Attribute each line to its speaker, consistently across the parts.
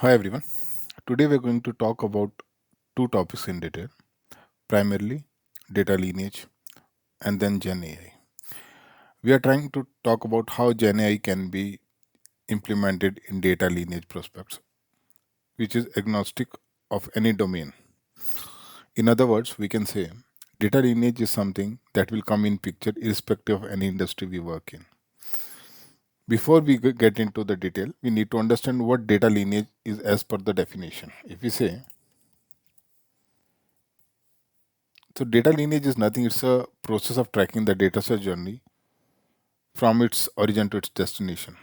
Speaker 1: Hi everyone. Today we're going to talk about two topics in detail, primarily data lineage and then GenAI. We are trying to talk about how GenAI can be implemented in data lineage prospects, which is agnostic of any domain. In other words, we can say data lineage is something that will come in picture irrespective of any industry we work in. Before we get into the detail, we need to understand what data lineage is as per the definition. If we say, so data lineage is nothing, it's a process of tracking the data set journey from its origin to its destination,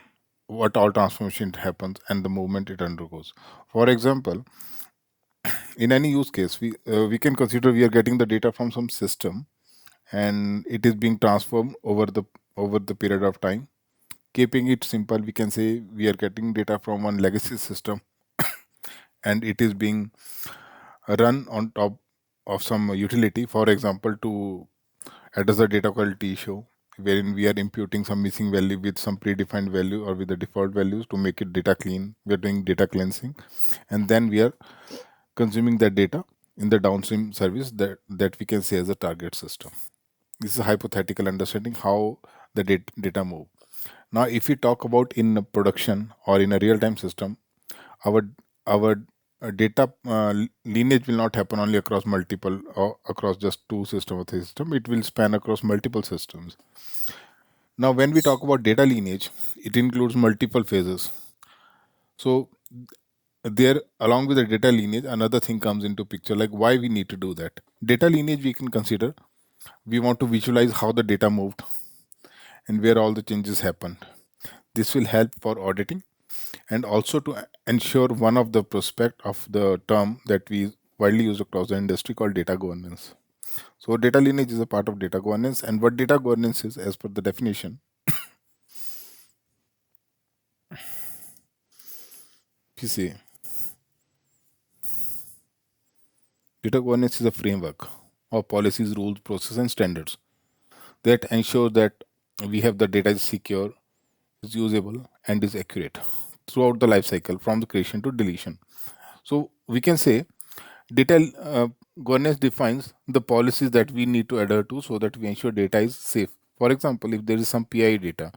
Speaker 1: what all transformation happens and the movement it undergoes. For example, in any use case, we can consider we are getting the data from some system and it is being transformed over the period of time. Keeping it simple, we can say we are getting data from one legacy system and it is being run on top of some utility, for example, to address a data quality issue wherein we are imputing some missing value with some predefined value or with the default values to make it data clean. We are doing data cleansing and then we are consuming that data in the downstream service that we can say as a target system. This is a hypothetical understanding how the data move. Now, if we talk about in a production or in a real-time system, our our data lineage will not happen only across multiple or across just two system or three system. It will span across multiple systems. Now, when we talk about data lineage, it includes multiple phases. So there, along with the data lineage, another thing comes into picture, like why we need to do that. Data lineage we can consider. We want to visualize how the data moved and where all the changes happened. This will help for auditing and also to ensure one of the prospect of the term that we widely use across the industry called data governance. So data lineage is a part of data governance, and what data governance is, as per the definition, PCA. Data governance is a framework of policies, rules, process, and standards that ensure that we have the data is secure, is usable, and is accurate throughout the life cycle from the creation to deletion. So we can say data governance defines the policies that we need to adhere to so that we ensure data is safe. For example, if there is some PI data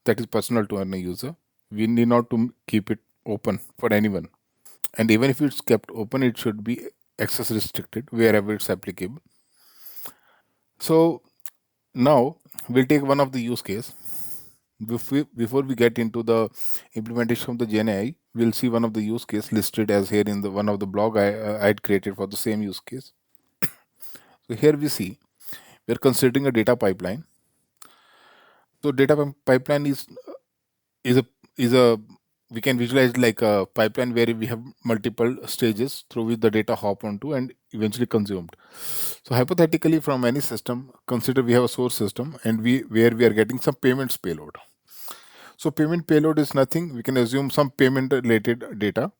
Speaker 1: that is personal to any user, we need not to keep it open for anyone. And even if it's kept open, it should be access restricted wherever it's applicable. So now we'll take one of the use case. Before we get into the implementation of the GenAI, we'll see one of the use case listed as here in the one of the blog I'd created for the same use case. So here we see we're considering a data pipeline. So data pipeline is a is a we can visualize like a pipeline where we have multiple stages through which the data hop onto and eventually consumed. So hypothetically, from any system, consider we have a source system and we are getting some payments payload. So payment payload is nothing. We can assume some payment related data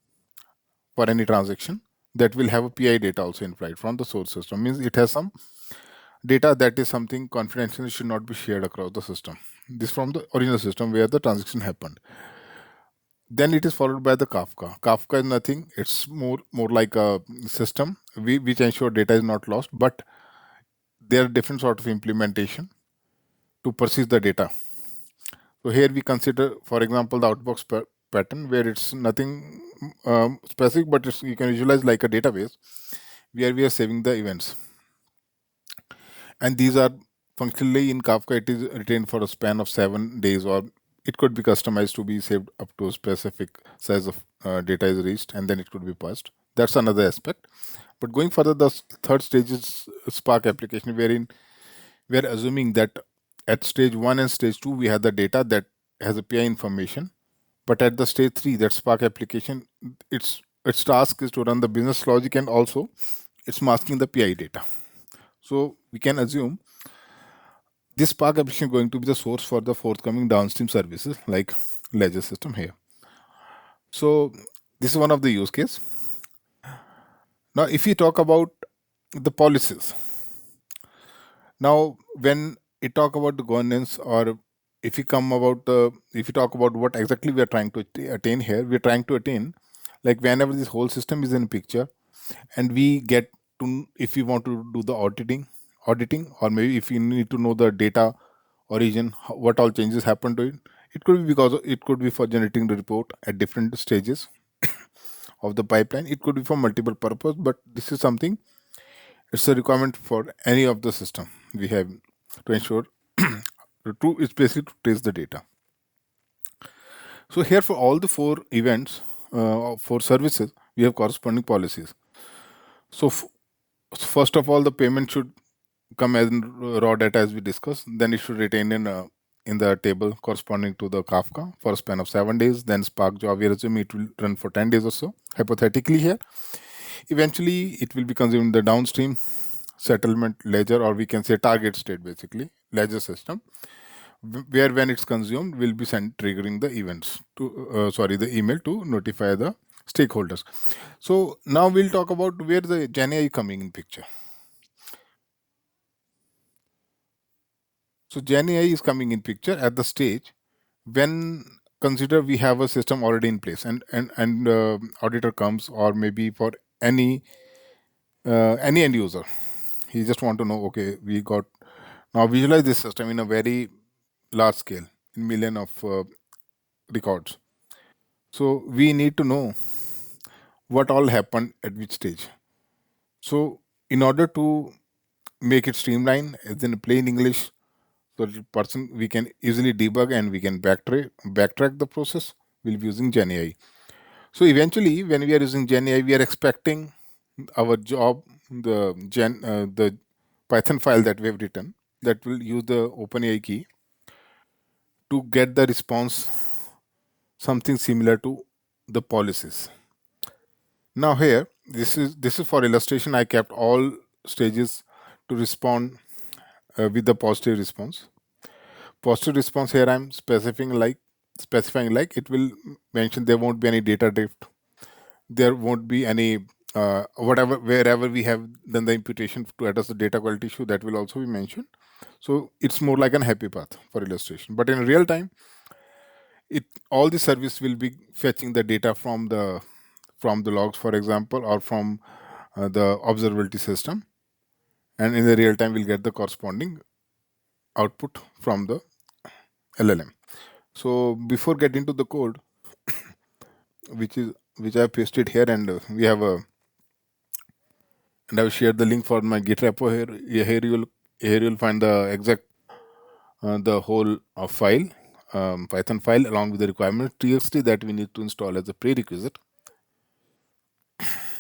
Speaker 1: for any transaction that will have a PI data also in flight from the source system. Means it has some data that is something confidential should not be shared across the system. This from the original system where the transaction happened. Then it is followed by the Kafka. Kafka is nothing. It's more like a system which ensure data is not lost, but there are different sort of implementation to persist the data. So here we consider, for example, the outbox pattern where it's nothing specific, but you can visualize like a database where we are saving the events. And these are functionally in Kafka, it is retained for a span of 7 days, or it could be customized to be saved up to a specific size of data is reached, and then it could be passed. That's another aspect. But going further, the third stage is Spark application, wherein we are assuming that at stage 1 and stage 2 we have the data that has a PI information, but at the stage 3, that Spark application, its task is to run the business logic and also it's masking the PI data. So we can assume this Spark application is going to be the source for the forthcoming downstream services like ledger system here. So this is one of the use case. Now, if we talk about the policies, now when we talk about the governance, or if we talk about what exactly we are trying to attain here, we're trying to attain Like whenever this whole system is in picture, and we get to, if we want to do the auditing, or maybe if you need to know the data origin, what all changes happen to it. It could be because it could be for generating the report at different stages of the pipeline. It could be for multiple purpose, but this is something, it's a requirement for any of the system we have to ensure to, it's basically to trace the data. So here for all the four events, for services, we have corresponding policies. So first of all, the payment should come as in raw data as we discussed. Then it should retain in the table corresponding to the Kafka for a span of 7 days. Then Spark job, we assume it will run for 10 days or so. Hypothetically here, eventually it will be consumed in the downstream settlement ledger, or we can say target state, basically ledger system, where when it's consumed will be sent triggering the events to the email to notify the stakeholders. So now we'll talk about where the GenAI coming in picture. So GenAI is coming in picture at the stage when, consider we have a system already in place, and auditor comes, or maybe for any end user, he just want to know, okay, we got, now visualize this system in a very large scale, in million of records. So we need to know what all happened at which stage. So in order to make it streamline, as in plain English, so the person, we can easily debug and we can backtrack the process. We'll be using GenAI. So eventually, when we are using GenAI, we are expecting our job, the Python file that we have written, that will use the OpenAI key to get the response something similar to the policies. Now here, this is for illustration. I kept all stages to respond with the positive response. Positive response here, I'm specifying like it will mention there won't be any data drift, there won't be any whatever, wherever we have done the imputation to address the data quality issue, that will also be mentioned. So it's more like an happy path for illustration. But in real time, it all the service will be fetching the data from the logs, for example, or from the observability system, and in the real time we'll get the corresponding output from the LLM. So before getting to the code, which I pasted here, and we have a, and I've shared the link for my Git repo here. Here you'll find the exact the whole file, Python file, along with the requirement txt that we need to install as a prerequisite.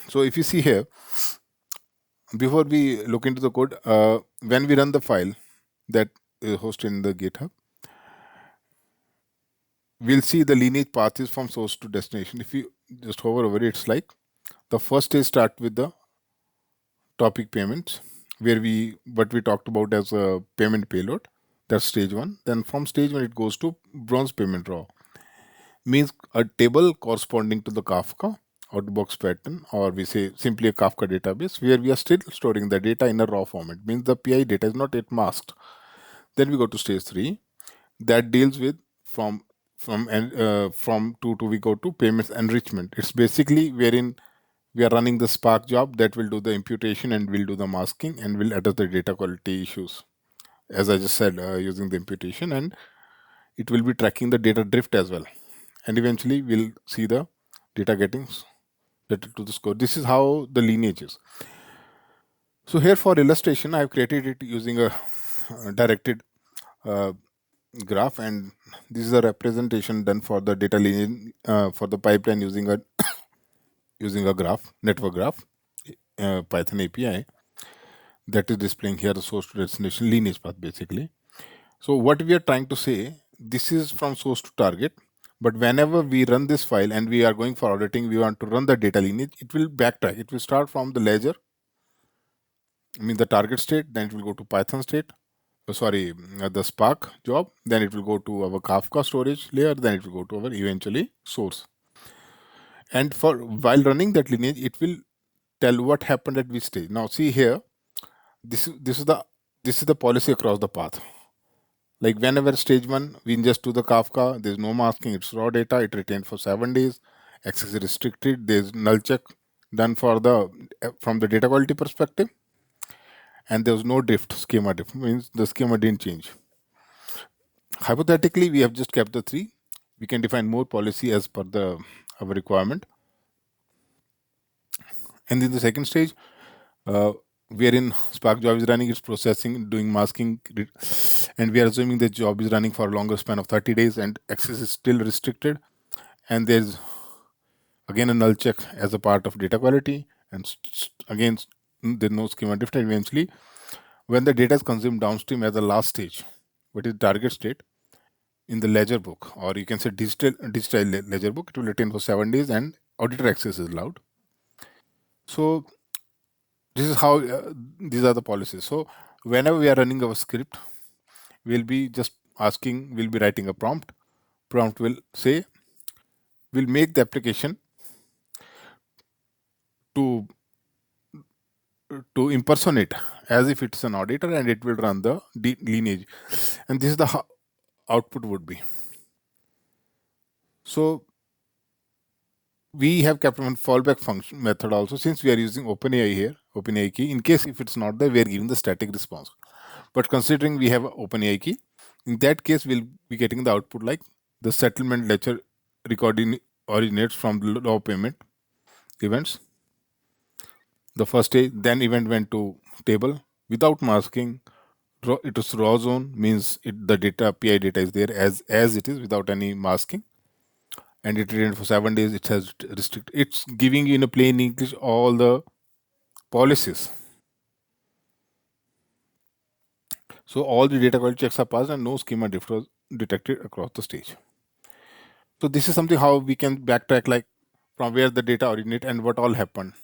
Speaker 1: So if you see here, before we look into the code, when we run the file that is hosted in the GitHub, we'll see the lineage path is from source to destination. If you just hover over it, it's like the first stage start with the topic payments, where we talked about as a payment payload. That's stage one. Then from stage one, it goes to bronze payment raw, means a table corresponding to the Kafka outbox pattern, or we say simply a Kafka database, where we are still storing the data in a raw format, means the PI data is not yet masked. Then we go to stage three, that deals with from two to we go to payments enrichment. It's basically wherein we are running the Spark job that will do the imputation and will do the masking and will address the data quality issues, as I just said, using the imputation, and it will be tracking the data drift as well. And eventually we'll see the data getting settled to the score. This is how the lineage is. So here for illustration, I've created it using a directed uh, graph, and this is a representation done for the data lineage for the pipeline using a using a graph, network graph, Python API, that is displaying here the source to destination lineage path, basically. So what we are trying to say, this is from source to target, but whenever we run this file and we are going for auditing, we want to run the data lineage, it will backtrack. It will start from the ledger, I mean the target state, then it will go to Python state, the Spark job, then it will go to our Kafka storage layer, then it will go to our eventually source. And for while running that lineage, it will tell what happened at which stage. Now see here, this is the policy across the path. Like whenever stage one, we ingest to the Kafka, there's no masking, it's raw data, it retained for 7 days. access is restricted. There's null check done for the from the data quality perspective, and there was no drift. Schema drift means the schema didn't change. Hypothetically, we have just kept the three. We can define more policy as per the our requirement. And in the second stage, uh, wherein Spark job is running, it's processing, doing masking, and we are assuming the job is running for a longer span of 30 days and access is still restricted. And there's again a null check as a part of data quality. And again, there's no schema drift. And eventually, when the data is consumed downstream as the last stage, what is target state in the ledger book, or you can say digital ledger book, it will retain for 7 days and auditor access is allowed. So this is how these are the policies. So whenever we are running our script, we'll be just asking, we'll be writing a prompt. Prompt will say, we'll make the application to impersonate as if it's an auditor, and it will run the lineage, and this is the output would be. So we have kept one fallback function method also, since we are using OpenAI here, OpenAI key. In case if it's not there, we are giving the static response. But considering we have OpenAI key, in that case, we'll be getting the output like the settlement ledger recording originates from the law payment events. The first stage, then event went to table without masking. It is raw zone, means the data PI data is there as it is without any masking, and it retained for 7 days. It has restrict. It's giving you in a plain English all the policies. So all the data quality checks are passed and no schema drift was detected across the stage. So this is something how we can backtrack, like from where the data originate and what all happened.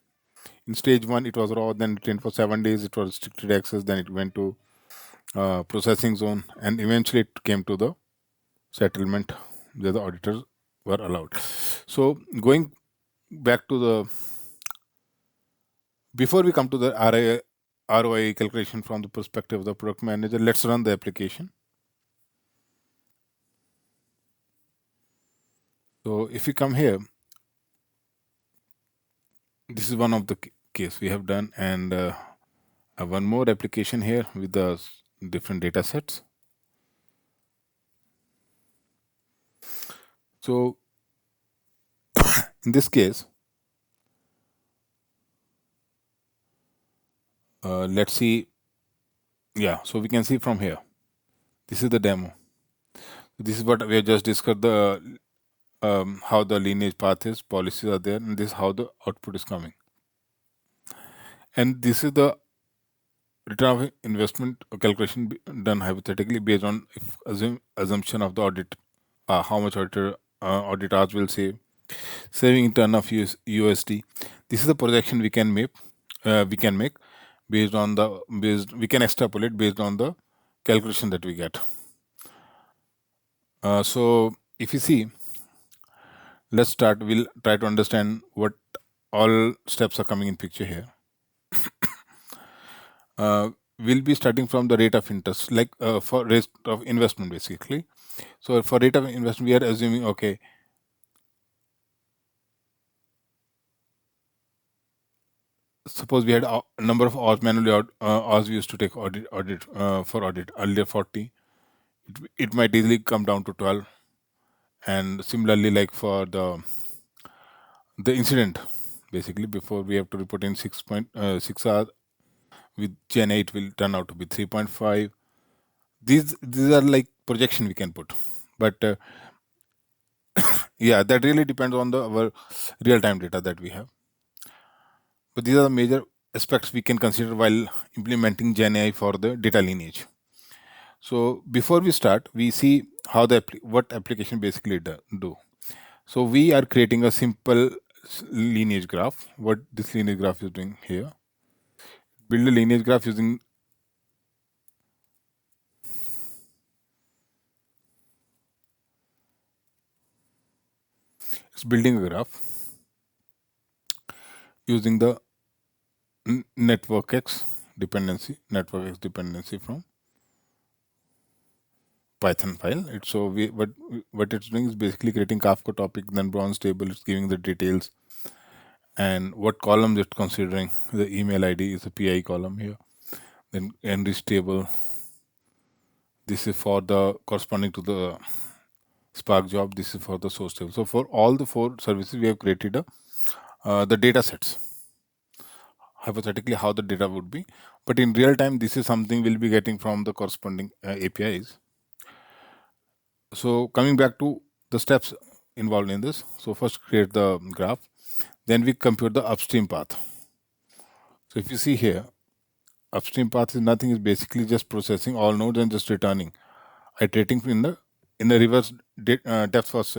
Speaker 1: In stage one, it was raw, then retained for 7 days. It was restricted access, then it went to processing zone, and eventually it came to the settlement where the auditors were allowed. So going back to the, before we come to the ROI calculation from the perspective of the product manager, let's run the application. So if you come here, this is one of the case we have done, and one more application here with the different data sets. So in this case, let's see. Yeah, so we can see from here. This is the demo. This is what we have just discussed, the how the lineage path is, policies are there, and this is how the output is coming. And this is the return of investment calculation done hypothetically based on if assumption of the audit, how much auditors will save, saving in ton of USD. This is the projection we can make. Based on the we can extrapolate based on the calculation that we get. So if you see, let's start. We'll try to understand what all steps are coming in picture here. We'll be starting from the rate of interest, like for rate of investment, basically. So for rate of investment, we are assuming, okay, suppose we had a number of hours manually hours we used to take audit for audit earlier 40. It might easily come down to 12. And similarly, like for the incident, basically before we have to report in 6.6 hours, with GenAI it will turn out to be 3.5. These are like projection we can put, but yeah, that really depends on the our real time data that we have. But these are the major aspects we can consider while implementing GenAI for the data lineage. So before we start, we see how what application basically do. So we are creating a simple lineage graph. What this lineage graph is doing here, build a lineage graph using it's building a graph using the network X dependency from Python file. It's so we what it's doing is basically creating Kafka topic, then bronze table. It's giving the details and what columns it's considering. The email ID is a PI column here. Then enrich table. This is for the corresponding to the Spark job. This is for the source table. So for all the four services, we have created the data sets. Hypothetically, how the data would be, but in real time, this is something we'll be getting from the corresponding APIs. So coming back to the steps involved in this. So first create the graph, then we compute the upstream path. So if you see here, upstream path is nothing, is basically just processing all nodes and just returning, iterating in the reverse depth first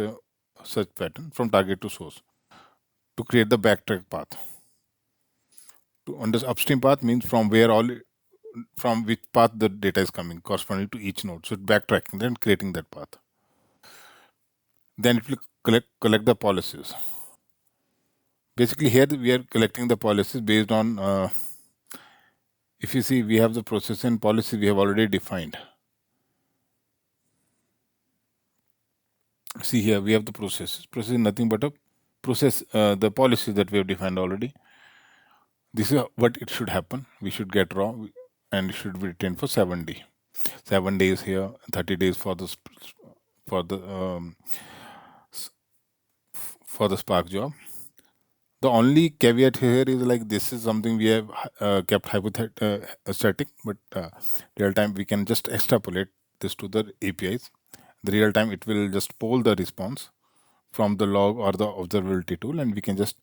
Speaker 1: search pattern from target to source to create the backtrack path. To understand upstream path means from which path the data is coming corresponding to each node. So backtracking, then creating that path. Then it will collect the policies. Basically, here we are collecting the policies based on. If you see, we have the process and policy we have already defined. See here, we have the process. Process is nothing but a process, the policy that we have defined already. This is what it should happen. We should get raw and it should be retained for 7 days. 7 days here, 30 days for for the um, for the Spark job. The only caveat here is like this is something we have kept static, but real time we can just extrapolate this to the APIs. The real time it will just poll the response from the log or the observability tool, and we can just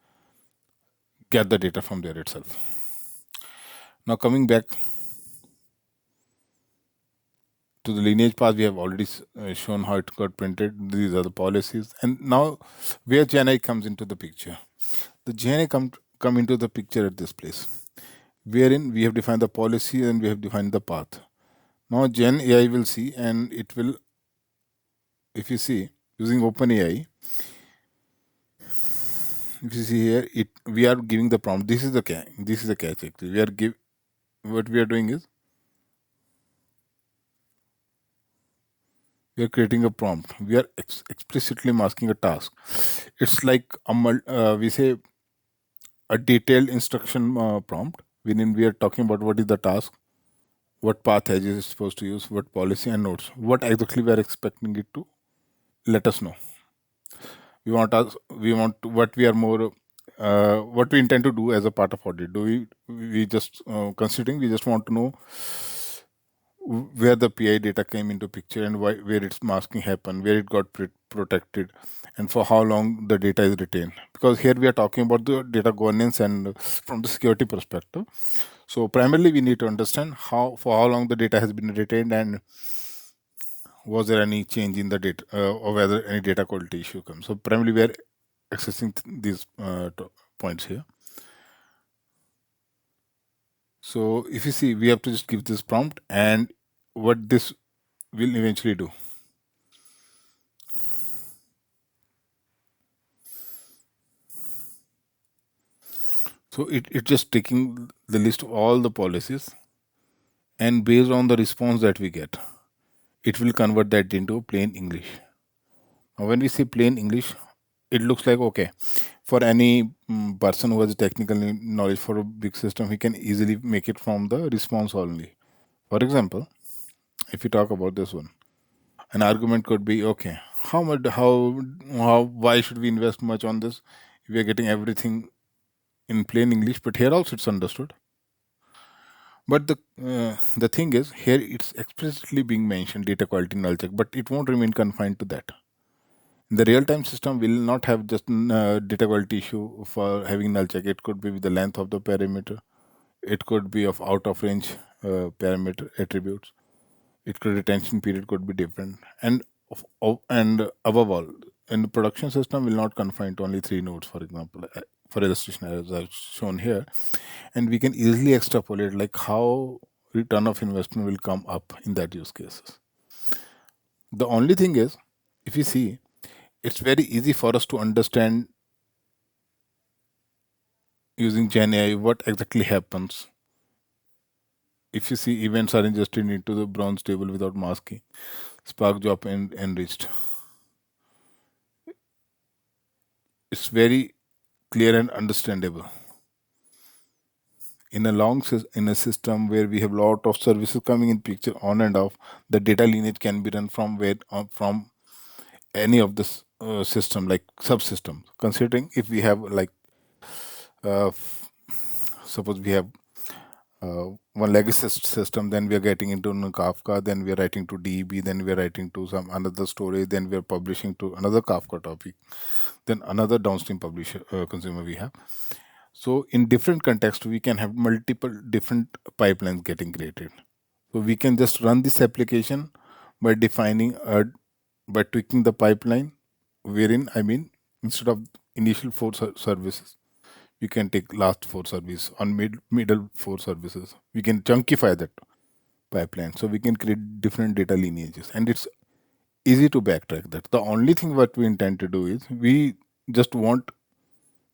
Speaker 1: get the data from there itself. Now coming back to the lineage path, we have already shown how it got printed. These are the policies, and now where GenAI comes into the picture. The GenAI come into the picture at this place, wherein we have defined the policy and we have defined the path. Now GenAI will see, and it will, if you see, using OpenAI, if you see here, we are giving the prompt. This is the catch. This is the catch. Actually, what we are doing is we are creating a prompt. We are explicitly masking a task. It's like we say a detailed instruction prompt, wherein we are talking about what is the task, what path edge is it supposed to use, what policy and nodes, what exactly we are expecting it to let us know. We want what we are more what we intend to do as a part of audit. Do we just considering we just want to know where the PI data came into picture and where its masking happened, where it got protected, and for how long the data is retained. Because here we are talking about the data governance and from the security perspective. So primarily we need to understand for how long the data has been retained and was there any change in the data or whether any data quality issue comes. So primarily we are accessing these points here. So if you see, we have to just give this prompt and what this will eventually do. So it just taking the list of all the policies, and based on the response that we get, it will convert that into plain English. Now, when we say plain English, it looks like okay. For any person who has technical knowledge for a big system, he can easily make it from the response only. For example, if you talk about this one, an argument could be okay. Why should we invest much on this? We are getting everything in plain English, but here also it's understood. But the thing is, here it's explicitly being mentioned data quality null check, but it won't remain confined to that. The real-time system will not have just data quality issue for having null check. It could be with the length of the parameter. It could be of out of range parameter attributes. It could retention period could be different, and and above all, in the production system will not confine to only 3 nodes, for example, for illustration as I've shown here, and we can easily extrapolate like how return of investment will come up in that use cases. The only thing is, if you see, it's very easy for us to understand using GenAI what exactly happens if you see events are ingested into the bronze table without masking. Spark job enriched. It's very clear and understandable. In a in a system where we have lot of services coming in picture on and off, the data lineage can be run from from any of this system like subsystem. Considering if we have like suppose we have one legacy system, then we are getting into Kafka, then we are writing to DB, then we are writing to some another storage, then we are publishing to another Kafka topic, then another downstream publisher consumer we have. So in different context, we can have multiple different pipelines getting created. So we can just run this application by defining by tweaking the pipeline, wherein I mean instead of initial four services, we can take last four services on middle four services. We can chunkify that pipeline, so we can create different data lineages, and it's easy to backtrack that. The only thing what we intend to do is we just want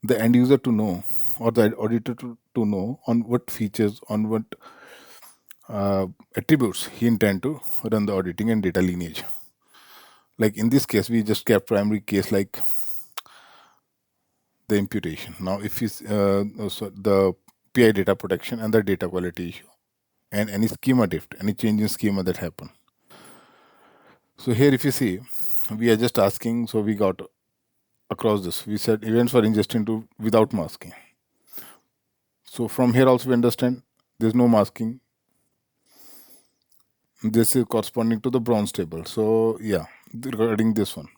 Speaker 1: the end user to know or the auditor to know on what features, on what attributes he intend to run the auditing and data lineage. Like in this case, we just kept primary case like the imputation. Now, if you so the PI data protection and the data quality issue, and any schema drift, any change in schema that happen. So here, if you see, we are just asking. So we got across this. We said events were ingested into without masking. So from here also we understand there's no masking. This is corresponding to the bronze table. So yeah, regarding this one.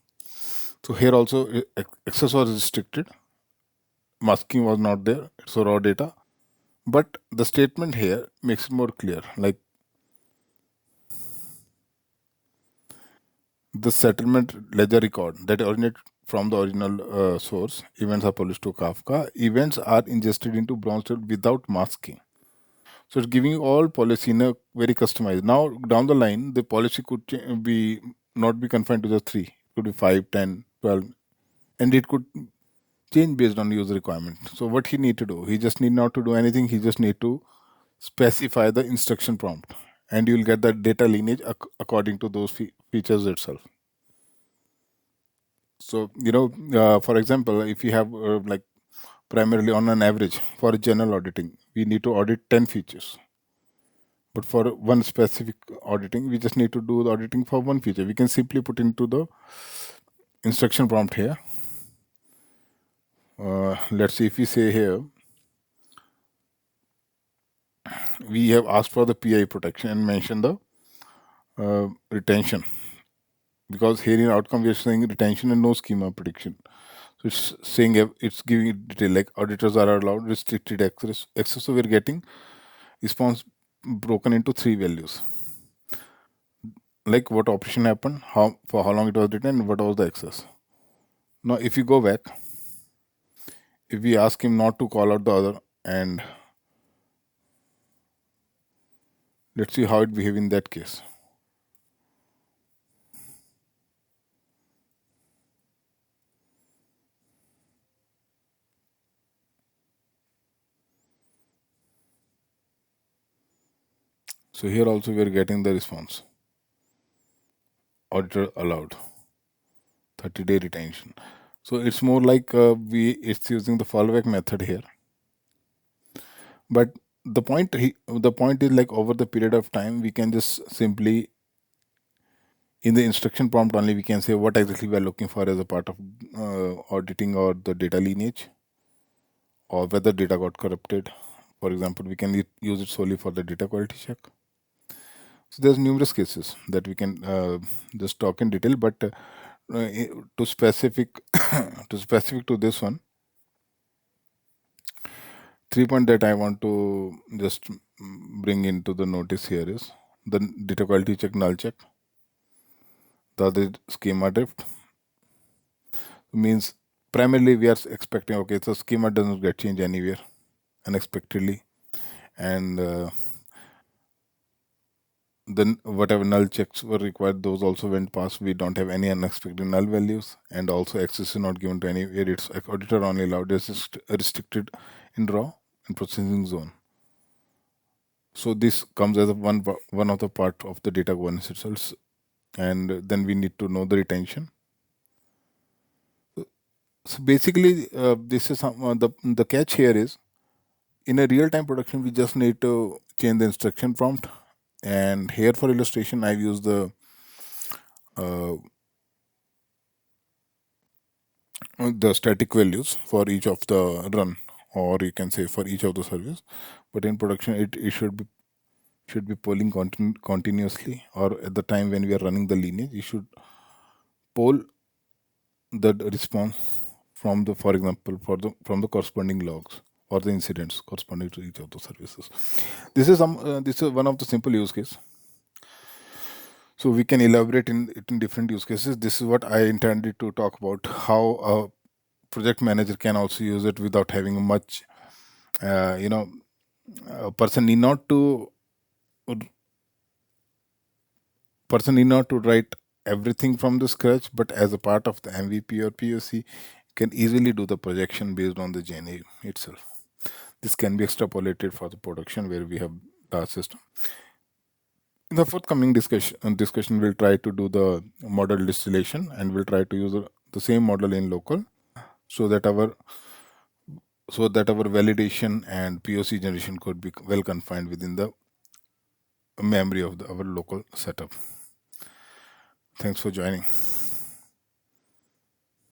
Speaker 1: So here also access was restricted. Masking was not there. It's a raw data. But the statement here makes it more clear. Like the settlement ledger record that originate from the original source, events are published to Kafka. Events are ingested into bronze table without masking. So it's giving you all policy in a very customized. Now down the line, the policy could be not be confined to the three. It could be 5, 10, 12, and it could change based on user requirement. So what he need to do, he just need not to do anything. He just need to specify the instruction prompt, and you will get the data lineage according to those features itself. So for example, if you have like primarily on an average for general auditing, we need to audit 10 features. But for one specific auditing, we just need to do the auditing for one feature. We can simply put into the instruction prompt here. Let's see if we say here, we have asked for the PI protection and mention the retention, because here in outcome we are saying retention and no schema prediction. So it's saying it's giving it detail like auditors are allowed restricted access. So we're getting response broken into three values, like what operation happened, how long it was written, and what was the access. Now if you go back, if we ask him not to call out the other, and let's see how it behave in that case. So here also we are getting the response. Auditor allowed 30-day retention. So it's more like it's using the fallback method here. But the point is like over the period of time, we can just simply in the instruction prompt only we can say what exactly we are looking for as a part of auditing or the data lineage, or whether data got corrupted. For example, we can use it solely for the data quality check. So there's numerous cases that we can just talk in detail, but to specific to specific to this one, 3 point that I want to just bring into the notice here is the data quality check null check. The other schema drift means primarily we are expecting, okay, so schema doesn't get changed anywhere unexpectedly, and then whatever null checks were required, those also went past. We don't have any unexpected null values, and also access is not given to anywhere. It's auditor only allowed. It's restricted in raw and processing zone. So this comes as one of the part of the data governance itself. and then we need to know the retention. So basically, this is the catch here is in a real-time production, we just need to change the instruction prompt. And here for illustration, I've used uh, the static values for each of the run, or you can say for each of the service. But in production, it should be polling continuously, or at the time when we are running the lineage, you should poll the response from the, for example, from the corresponding logs or the incidents corresponding to each of the services. This is one of the simple use case. So we can elaborate in it in different use cases. This is what I intended to talk about, how a project manager can also use it without having much, you know, a person need not to write everything from the scratch, but as a part of the MVP or POC, can easily do the projection based on the GenAI itself. This can be extrapolated for the production where we have large system. In the forthcoming discussion, we'll try to do the model distillation, and we'll try to use the same model in local, so that our validation and POC generation could be well confined within the memory of our local setup. Thanks for joining.